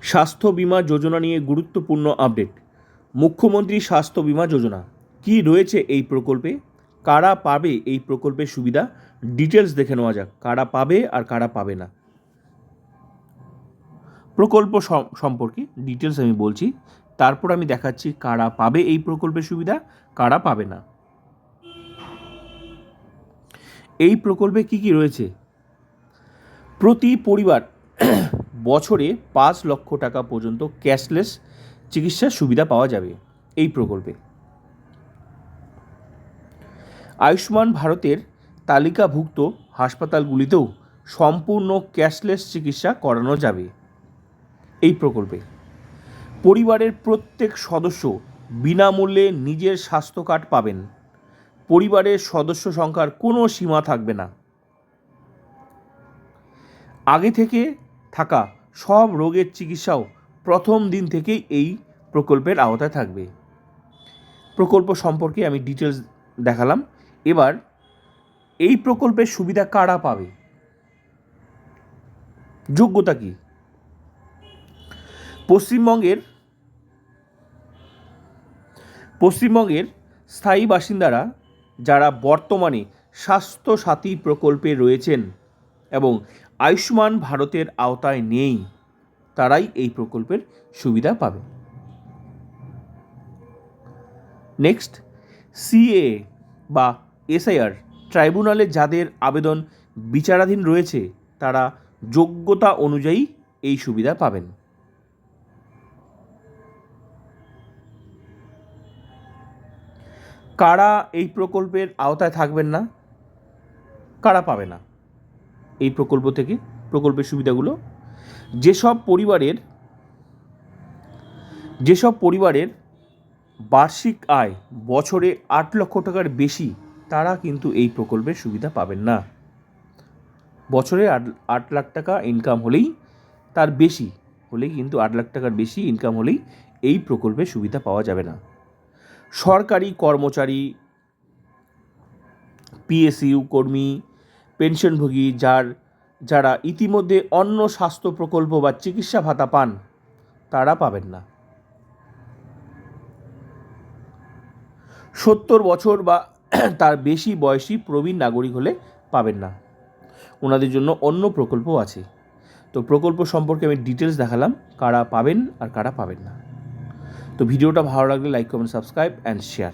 স্বাস্থ্য বীমা যোজনা নিয়ে গুরুত্বপূর্ণ আপডেট। মুখ্যমন্ত্রী স্বাস্থ্য বীমা যোজনা কি রয়েছে এই প্রকল্পে, কারা পাবে এই প্রকল্পের সুবিধা, ডিটেলস দেখে নেওয়া যাক। কারা পাবে আর কারা পাবে না। প্রকল্প সম্পর্কে ডিটেলস আমি বলছি, তারপর আমি দেখাচ্ছি কারা পাবে এই প্রকল্পের সুবিধা, কারা পাবে না। এই প্রকল্পে কি কি রয়েছে? প্রতি পরিবার বছরে 5 লক্ষ টাকা পর্যন্ত ক্যাশলেস চিকিৎসার সুবিধা পাওয়া যাবে এই প্রকল্পে। আয়ুষ্মান ভারতের তালিকাভুক্ত হাসপাতালগুলিতেও সম্পূর্ণ ক্যাশলেস চিকিৎসা করানো যাবে এই প্রকল্পে। পরিবারের প্রত্যেক সদস্য বিনামূল্যে নিজের স্বাস্থ্য কার্ড পাবেন। পরিবারের সদস্য সংখ্যার কোনো সীমা থাকবে না। আগে থেকে থাকা সব রোগের চিকিৎসাও প্রথম দিন থেকেই এই প্রকল্পের আওতায় থাকবে। প্রকল্প সম্পর্কে আমি ডিটেলস দেখালাম। এবার এই প্রকল্পের সুবিধা কারা পাবে, যোগ্যতা কি? পশ্চিমবঙ্গের স্থায়ী বাসিন্দারা যারা বর্তমানে স্বাস্থ্যসাথী প্রকল্পে রয়েছেন এবং আয়ুষ্মান ভারতের আওতায় নেই, তারাই এই প্রকল্পের সুবিধা পাবে। নেক্সট, সিএ বা এসআইআর ট্রাইব্যুনালে যাদের আবেদন বিচারাধীন রয়েছে তারা যোগ্যতা অনুযায়ী এই সুবিধা পাবেন। কারা এই প্রকল্পের আওতায় থাকবেন না, কারা পাবে না এই প্রকল্প থেকে প্রকল্পের সুবিধাগুলো? যেসব পরিবারের বার্ষিক আয় বছরে 8 লক্ষ টাকার বেশি, তারা কিন্তু এই প্রকল্পের সুবিধা পাবেন না। বছরে 8 লাখ টাকা ইনকাম হলেই, তার বেশি হলেই কিন্তু 8 লাখ টাকার বেশি ইনকাম হলেই এই প্রকল্পের সুবিধা পাওয়া যাবে না। সরকারি কর্মচারী, পিএসইউ কর্মী, পেনশনভোগী যারা ইতিমধ্যে অন্য স্বাস্থ্য প্রকল্প বা চিকিৎসা ভাতা পান, তারা পাবেন না। 70 বছর বা তার বেশি বয়সী প্রবীণ নাগরিক হলে পাবেন না, ওনাদের জন্য অন্য প্রকল্প আছে। তো প্রকল্প সম্পর্কে আমি ডিটেলস দেখালাম, কারা পাবেন আর কারা পাবেন না। তো ভিডিওটা ভালো লাগলে like, comment, subscribe and share.